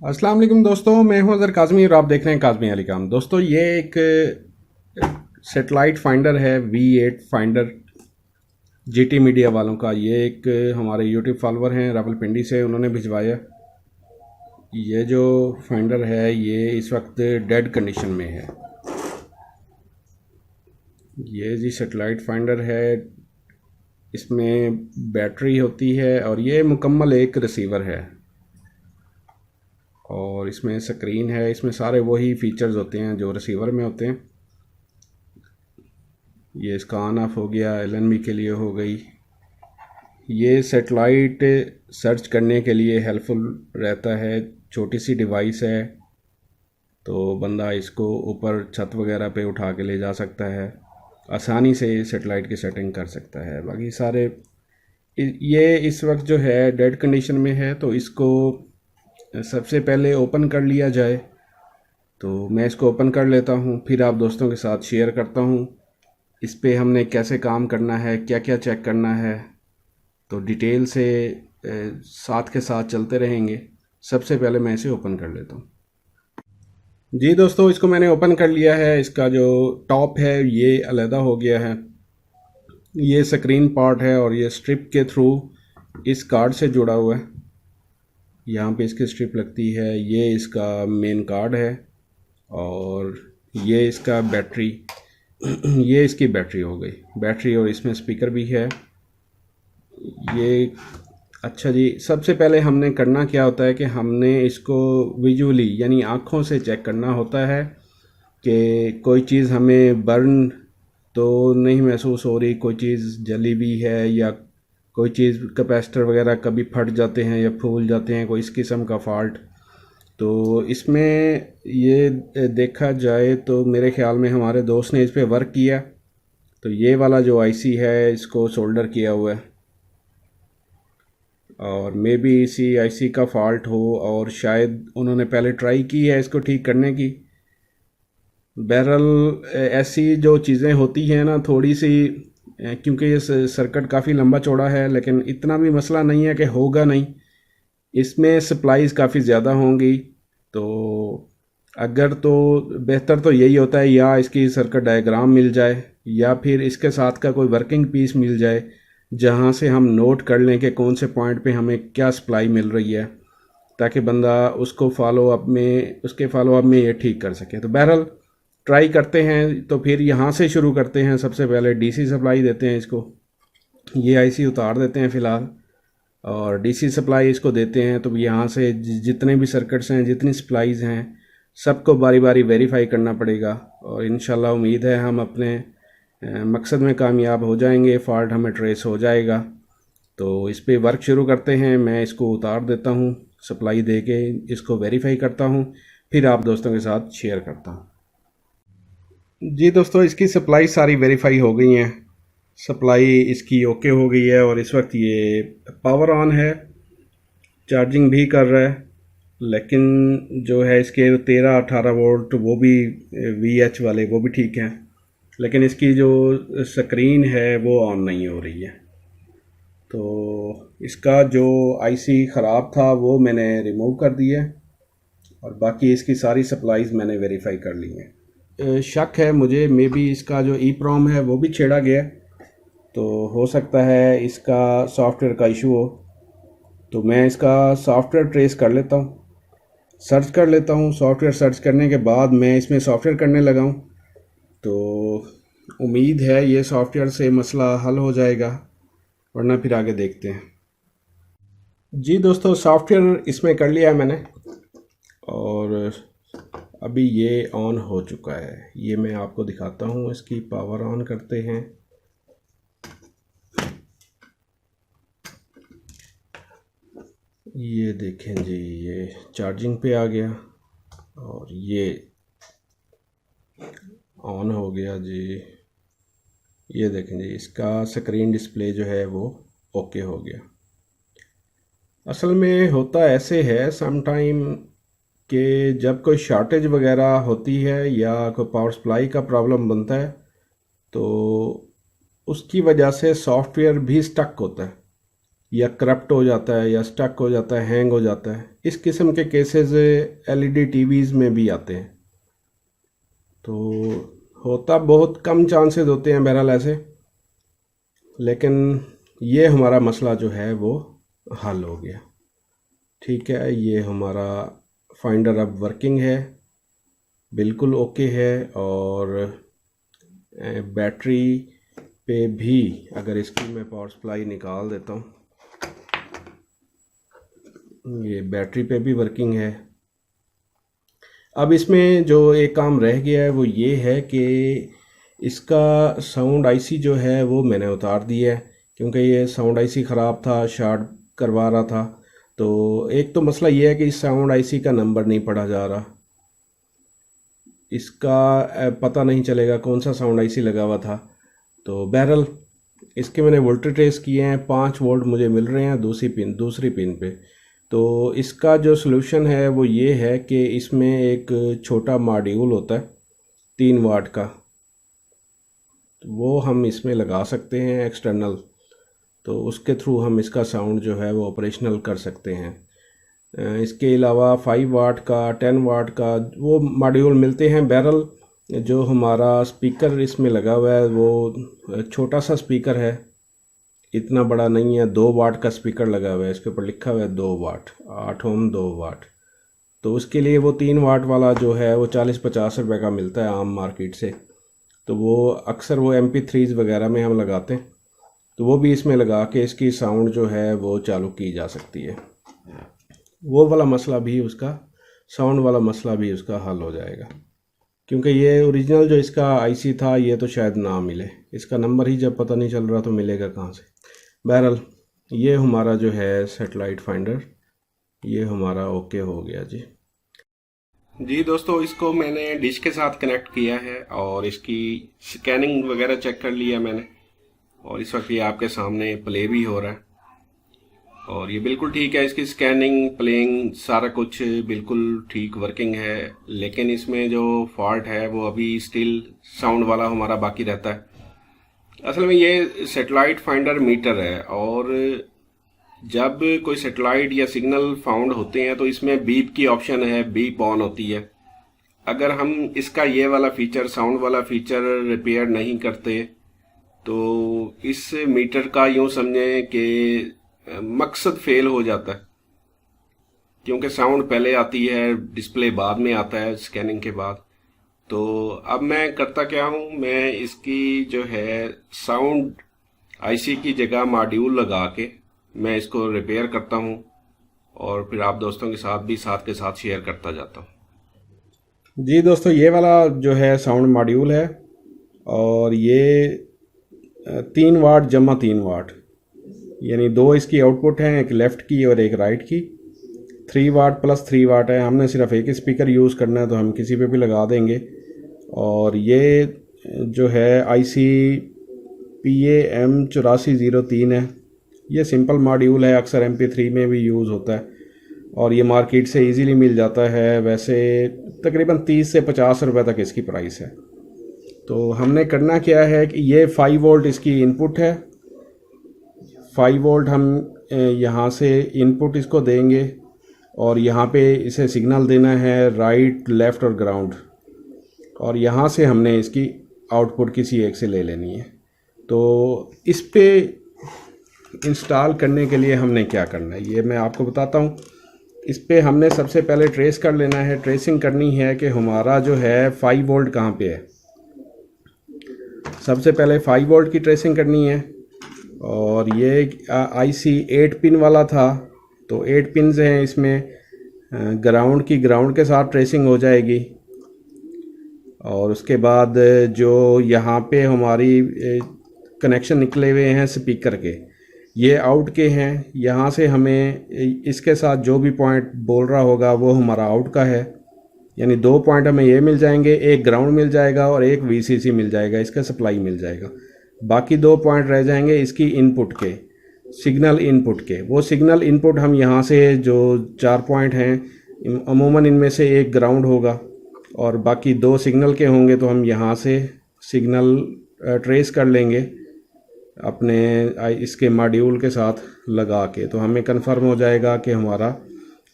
अस्सलाम वालेकुम दोस्तों, मैं हूं अज़र काज़मी और आप देख रहे हैं काज़मी अली काम। दोस्तों ये एक सेटेलाइट फाइंडर है V8 फाइंडर GT मीडिया वालों का। ये एक हमारे यूट्यूब फॉलोअर हैं रावलपिंडी से, उन्होंने भिजवाया। ये जो फाइंडर है ये इस वक्त डेड कंडीशन में है। ये जी सेटेलाइट फाइंडर है, इसमें बैटरी होती है और ये मुकम्मल एक रिसीवर है और इसमें स्क्रीन है। इसमें सारे वही फीचर्स होते हैं जो रिसीवर में होते हैं। ये इसका ऑन ऑफ हो गया, LNB के लिए हो गई। ये सेटेलाइट सर्च करने के लिए हेल्पफुल रहता है। छोटी सी डिवाइस है तो बंदा इसको ऊपर छत वगैरह पे उठा के ले जा सकता है, आसानी से सेटेलाइट की सेटिंग कर सकता है। बाकी सारे ये इस वक्त जो है डेड कंडीशन में है, तो इसको सबसे पहले ओपन कर लिया जाए। तो मैं इसको ओपन कर लेता हूँ, फिर आप दोस्तों के साथ शेयर करता हूँ इस पे हमने कैसे काम करना है, क्या क्या चेक करना है। तो डिटेल से साथ के साथ चलते रहेंगे। सबसे पहले मैं इसे ओपन कर लेता हूँ। जी दोस्तों, इसको मैंने ओपन कर लिया है। इसका जो टॉप है ये अलहदा हो गया है। ये स्क्रीन पार्ट है और ये स्ट्रिप के थ्रू इस कार्ड से जुड़ा हुआ है। यहाँ पे इसकी स्ट्रिप लगती है। ये इसका मेन कार्ड है और ये इसका बैटरी ये इसकी बैटरी हो गई, बैटरी, और इसमें स्पीकर भी है ये। अच्छा जी, सबसे पहले हमने करना क्या होता है कि हमने इसको विजुअली यानी आँखों से चेक करना होता है कि कोई चीज़ हमें बर्न तो नहीं महसूस हो रही, कोई चीज़ जली भी है, या कोई चीज़ कैपेसिटर वगैरह कभी फट जाते हैं या फूल जाते हैं, कोई इस किस्म का फॉल्ट। तो इसमें ये देखा जाए तो मेरे ख्याल में हमारे दोस्त ने इस पे वर्क किया। तो ये वाला जो आईसी है इसको सोल्डर किया हुआ है और मे बी इसी आईसी का फॉल्ट हो और शायद उन्होंने पहले ट्राई की है इसको ठीक करने की। बहरहाल ऐसी जो चीज़ें होती हैं ना थोड़ी सी, क्योंकि ये सर्किट काफ़ी लंबा चौड़ा है, लेकिन इतना भी मसला नहीं है कि होगा नहीं। इसमें सप्लाईज काफ़ी ज़्यादा होंगी। तो अगर तो बेहतर तो यही होता है या इसकी सर्किट डायग्राम मिल जाए या फिर इसके साथ का कोई वर्किंग पीस मिल जाए जहाँ से हम नोट कर लें कि कौन से पॉइंट पे हमें क्या सप्लाई मिल रही है, ताकि बंदा उसको उसके फॉलो अप में ये ठीक कर सके। तो बहरहाल ट्राई करते हैं। तो फिर यहाँ से शुरू करते हैं। सबसे पहले डीसी सप्लाई देते हैं इसको। ये आईसी उतार देते हैं फ़िलहाल और डीसी सप्लाई इसको देते हैं। तो यहाँ से जितने भी सर्किट्स हैं, जितनी सप्लाईज़ हैं, सबको बारी बारी वेरीफाई करना पड़ेगा और इंशाल्लाह उम्मीद है हम अपने मकसद में कामयाब हो जाएंगे, फॉल्ट हमें ट्रेस हो जाएगा। तो इस पे वर्क शुरू करते हैं। मैं इसको उतार देता हूँ, सप्लाई दे के इसको वेरीफाई करता हूँ, फिर आप दोस्तों के साथ शेयर करता हूँ। जी दोस्तों, इसकी सप्लाई सारी वेरीफाई हो गई हैं। सप्लाई इसकी ओके हो गई है और इस वक्त ये पावर ऑन है, चार्जिंग भी कर रहा है। लेकिन जो है इसके 13-18 वोल्ट वो भी VH वाले वो भी ठीक हैं, लेकिन इसकी जो स्क्रीन है वो ऑन नहीं हो रही है। तो इसका जो आईसी ख़राब था वो मैंने रिमूव कर दिया और बाकी इसकी सारी सप्लाईज़ मैंने वेरीफाई कर ली हैं। शक है मुझे मे बी इसका जो EEPROM है वो भी छेड़ा गया, तो हो सकता है इसका सॉफ्टवेयर का इशू हो। तो मैं इसका सॉफ्टवेयर ट्रेस कर लेता हूँ, सर्च कर लेता हूँ। सॉफ्टवेयर सर्च करने के बाद मैं इसमें सॉफ्टवेयर करने लगा हूँ। तो उम्मीद है ये सॉफ्टवेयर से मसला हल हो जाएगा, वरना फिर आगे देखते हैं। जी दोस्तों, सॉफ्टवेयर इसमें कर लिया है मैंने और अभी ये ऑन हो चुका है। ये मैं आपको दिखाता हूँ। इसकी पावर ऑन करते हैं। ये देखें जी, ये चार्जिंग पे आ गया और ये ऑन हो गया जी। ये देखें जी, इसका स्क्रीन डिस्प्ले जो है वो ओके हो गया। असल में होता ऐसे है सम टाइम कि जब कोई शॉर्टेज वगैरह होती है या कोई पावर सप्लाई का प्रॉब्लम बनता है तो उसकी वजह से सॉफ्टवेयर भी स्टक होता है। या करप्ट हो जाता है या स्टक हो जाता है, हैंग हो जाता है। इस किस्म के केसेस एलईडी टीवीज़ में भी आते हैं। तो होता बहुत कम चांसेस होते हैं बहरहाल ऐसे, लेकिन ये हमारा मसला जो है वो हल हो गया। ठीक है, ये हमारा फाइंडर अब वर्किंग है, बिल्कुल ओके है। और बैटरी पे भी अगर इसकी मैं पावर सप्लाई निकाल देता हूँ, ये बैटरी पे भी वर्किंग है। अब इसमें जो एक काम रह गया है वो ये है कि इसका साउंड आईसी जो है वो मैंने उतार दिया है, क्योंकि ये साउंड आईसी ख़राब था, शॉर्ट करवा रहा था। तो एक तो मसला ये है कि इस साउंड आईसी का नंबर नहीं पढ़ा जा रहा, इसका पता नहीं चलेगा कौन सा साउंड आईसी लगा हुआ था। तो बहरहाल इसके मैंने वोल्टेज ट्रेस किए हैं, 5 वोल्ट मुझे मिल रहे हैं दूसरी पिन पे। तो इसका जो सलूशन है वो ये है कि इसमें एक छोटा मॉड्यूल होता है 3 वाट का, तो वो हम इसमें लगा सकते हैं एक्सटर्नल। तो उसके थ्रू हम इसका साउंड जो है वो ऑपरेशनल कर सकते हैं। इसके अलावा 5 वाट का 10 वाट का वो मॉड्यूल मिलते हैं। बहरहाल जो हमारा स्पीकर इसमें लगा हुआ है वो छोटा सा स्पीकर है, इतना बड़ा नहीं है। 2 वाट का स्पीकर लगा हुआ है, इसके ऊपर लिखा हुआ है 2 वाट, 8 ओम 2 वाट। तो उसके लिए वो 3 वाट वाला जो है वो 40-50 रुपए का मिलता है आम मार्केट से। तो वो अक्सर वो MP3s वगैरह में हम लगाते हैं, तो वो भी इसमें लगा के इसकी साउंड जो है वो चालू की जा सकती है। वो वाला मसला भी उसका, साउंड वाला मसला भी उसका हल हो जाएगा, क्योंकि ये ओरिजिनल जो इसका आईसी था ये तो शायद ना मिले, इसका नंबर ही जब पता नहीं चल रहा तो मिलेगा कहाँ से। बहरहाल ये हमारा जो है सैटेलाइट फाइंडर, ये हमारा ओके हो गया जी दोस्तों, इसको मैंने डिश के साथ कनेक्ट किया है और इसकी स्कैनिंग वगैरह चेक कर लिया मैंने, और इस वक्त ये आपके सामने प्ले भी हो रहा है और ये बिल्कुल ठीक है। इसकी स्कैनिंग, प्लेइंग, सारा कुछ बिल्कुल ठीक वर्किंग है। लेकिन इसमें जो फॉल्ट है वो अभी स्टिल साउंड वाला हमारा बाकी रहता है। असल में ये सैटेलाइट फाइंडर मीटर है, और जब कोई सैटेलाइट या सिग्नल फाउंड होते हैं तो इसमें बीप की ऑप्शन है, बीप ऑन होती है। अगर हम इसका ये वाला फीचर, साउंड वाला फीचर रिपेयर नहीं करते तो इस मीटर का यूं समझें कि मकसद फेल हो जाता है, क्योंकि साउंड पहले आती है, डिस्प्ले बाद में आता है स्कैनिंग के बाद। तो अब मैं करता क्या हूँ, मैं इसकी जो है साउंड आईसी की जगह मॉड्यूल लगा के मैं इसको रिपेयर करता हूँ और फिर आप दोस्तों के साथ भी साथ के साथ शेयर करता जाता हूँ। जी दोस्तों, ये वाला जो है साउंड मॉड्यूल है और ये 3 वाट जमा 3 वाट, यानी 2 इसकी आउटपुट हैं, एक लेफ़्ट की और एक राइट की। 3 वाट प्लस 3 वाट है। हमने सिर्फ एक स्पीकर यूज़ करना है तो हम किसी पे भी लगा देंगे। और ये जो है IC PAM8403 है, ये सिंपल मॉड्यूल है, अक्सर MP3 में भी यूज़ होता है और ये मार्केट से इजीली मिल जाता है। वैसे तकरीबन 30 से 50 रुपए तक इसकी प्राइस है। तो हमने करना क्या है कि ये 5 वोल्ट इसकी इनपुट है, 5 वोल्ट हम यहाँ से इनपुट इसको देंगे और यहाँ पे इसे सिग्नल देना है राइट, लेफ़्ट और ग्राउंड, और यहाँ से हमने इसकी आउटपुट किसी एक से ले लेनी है। तो इस पे इंस्टॉल करने के लिए हमने क्या करना है ये मैं आपको बताता हूँ। इस पे हमने सबसे पहले ट्रेस कर लेना है, ट्रेसिंग करनी है कि हमारा जो है 5 वोल्ट कहाँ पे है। सबसे पहले 5 वोल्ट की ट्रेसिंग करनी है, और ये IC 8 पिन वाला था तो 8 पिन्स हैं इसमें। ग्राउंड की ग्राउंड के साथ ट्रेसिंग हो जाएगी, और उसके बाद जो यहाँ पे हमारी कनेक्शन निकले हुए हैं स्पीकर के, ये आउट के हैं। यहाँ से हमें इसके साथ जो भी पॉइंट बोल रहा होगा वो हमारा आउट का है, यानी 2 पॉइंट हमें ये मिल जाएंगे, एक ग्राउंड मिल जाएगा और एक VCC मिल जाएगा, इसका सप्लाई मिल जाएगा। बाकी 2 पॉइंट रह जाएंगे इसकी इनपुट के, सिग्नल इनपुट के। वो सिग्नल इनपुट हम यहाँ से जो 4 पॉइंट हैं, अमूमन इनमें से एक ग्राउंड होगा और बाकी 2 सिग्नल के होंगे, तो हम यहाँ से सिग्नल ट्रेस कर लेंगे अपने इसके मॉड्यूल के साथ लगा के, तो हमें कंफर्म हो जाएगा कि हमारा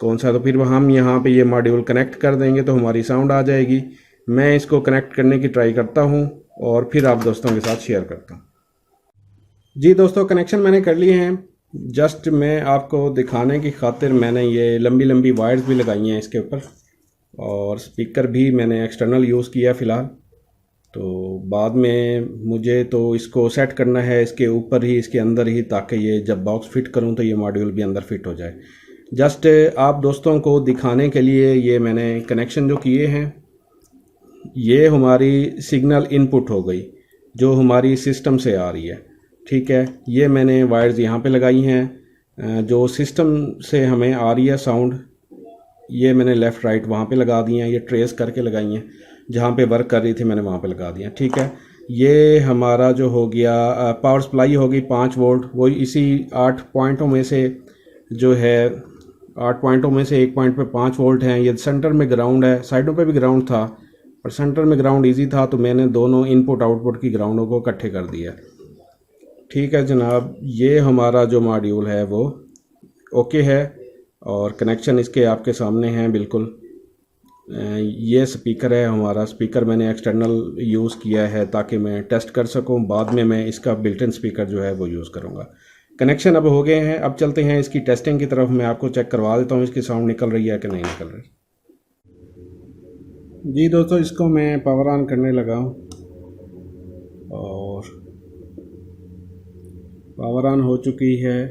कौन सा। तो फिर हम यहाँ पे ये मॉड्यूल कनेक्ट कर देंगे तो हमारी साउंड आ जाएगी। मैं इसको कनेक्ट करने की ट्राई करता हूँ और फिर आप दोस्तों के साथ शेयर करता हूँ। जी दोस्तों, कनेक्शन मैंने कर लिए हैं। जस्ट मैं आपको दिखाने की खातिर मैंने ये लंबी लंबी वायर्स भी लगाई हैं इसके ऊपर, और स्पीकर भी मैंने एक्सटर्नल यूज़ किया फ़िलहाल। तो बाद में मुझे तो इसको सेट करना है इसके ऊपर ही, इसके अंदर ही, ताकि ये जब बॉक्स फिट करूं तो ये मॉड्यूल भी अंदर फिट हो जाए। जस्ट आप दोस्तों को दिखाने के लिए ये मैंने कनेक्शन जो किए हैं, ये हमारी सिग्नल इनपुट हो गई जो हमारी सिस्टम से आ रही है। ठीक है, ये मैंने वायर्स यहाँ पे लगाई हैं जो सिस्टम से हमें आ रही है साउंड। ये मैंने लेफ़्ट राइट वहाँ पे लगा दी हैं, ये ट्रेस करके लगाई हैं, जहाँ पे वर्क कर रही थी मैंने वहाँ पे लगा दिया। ठीक है, ये हमारा जो हो गया पावर सप्लाई होगी 5 वोल्ट, वो इसी 8 पॉइंटों में से जो है 8 पॉइंटों में से एक पॉइंट पे 5 वोल्ट हैं। ये सेंटर में ग्राउंड है, साइडों पे भी ग्राउंड था पर सेंटर में ग्राउंड इजी था, तो मैंने दोनों इनपुट आउटपुट की ग्राउंडों को इकट्ठे कर दिया। ठीक है जनाब, ये हमारा जो मॉड्यूल है वो ओके है और कनेक्शन इसके आपके सामने हैं बिल्कुल। ये स्पीकर है हमारा। स्पीकर मैंने एक्सटर्नल यूज़ किया है ताकि मैं टेस्ट कर सकूं, बाद में मैं इसका बिल्ट इन स्पीकर जो है वो यूज़ करूंगा। कनेक्शन अब हो गए हैं, अब चलते हैं इसकी टेस्टिंग की तरफ। मैं आपको चेक करवा देता हूं इसकी साउंड निकल रही है कि नहीं निकल रही। जी दोस्तों, इसको मैं पावर ऑन करने लगा हूँ और पावर ऑन हो चुकी है।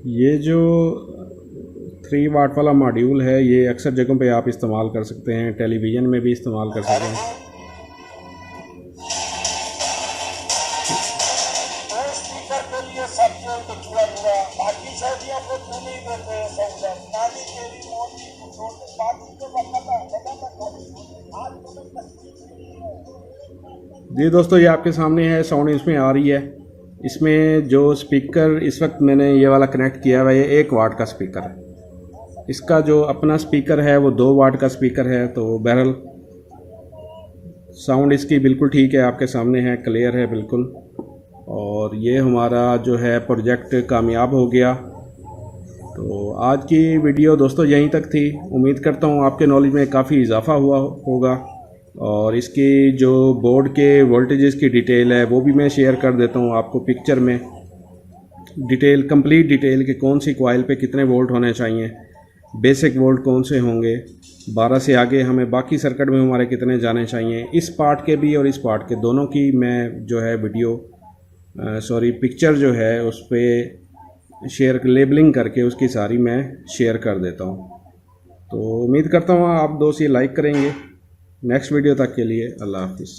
ये जो 3 वाट वाला मॉड्यूल है ये अक्सर जगहों पे आप इस्तेमाल कर सकते हैं, टेलीविज़न में भी इस्तेमाल कर सकते हैं। जी दोस्तों, ये आपके सामने है, साउंड इसमें आ रही है। इसमें जो स्पीकर इस वक्त मैंने ये वाला कनेक्ट किया हुआ है, ये 1 वाट का स्पीकर है। इसका जो अपना स्पीकर है वो 2 वाट का स्पीकर है। तो बहरहाल साउंड इसकी बिल्कुल ठीक है, आपके सामने है, क्लियर है बिल्कुल। और ये हमारा जो है प्रोजेक्ट कामयाब हो गया। तो आज की वीडियो दोस्तों यहीं तक थी। उम्मीद करता हूँ आपके नॉलेज में काफ़ी इजाफा हुआ होगा। और इसकी जो बोर्ड के वोल्टेजेस की डिटेल है वो भी मैं शेयर कर देता हूँ आपको पिक्चर में, डिटेल, कंप्लीट डिटेल कि कौन सी कॉइल पे कितने वोल्ट होने चाहिए, बेसिक वोल्ट कौन से होंगे, 12 से आगे हमें बाकी सर्किट में हमारे कितने जाने चाहिए। इस पार्ट के भी और इस पार्ट के दोनों की मैं जो है वीडियो पिक्चर जो है उस पर शेयर, लेबलिंग करके उसकी सारी मैं शेयर कर देता हूँ। तो उम्मीद करता हूँ आप दोस्त ये लाइक करेंगे। नेक्स्ट वीडियो तक के लिए अल्लाह हाफिज़।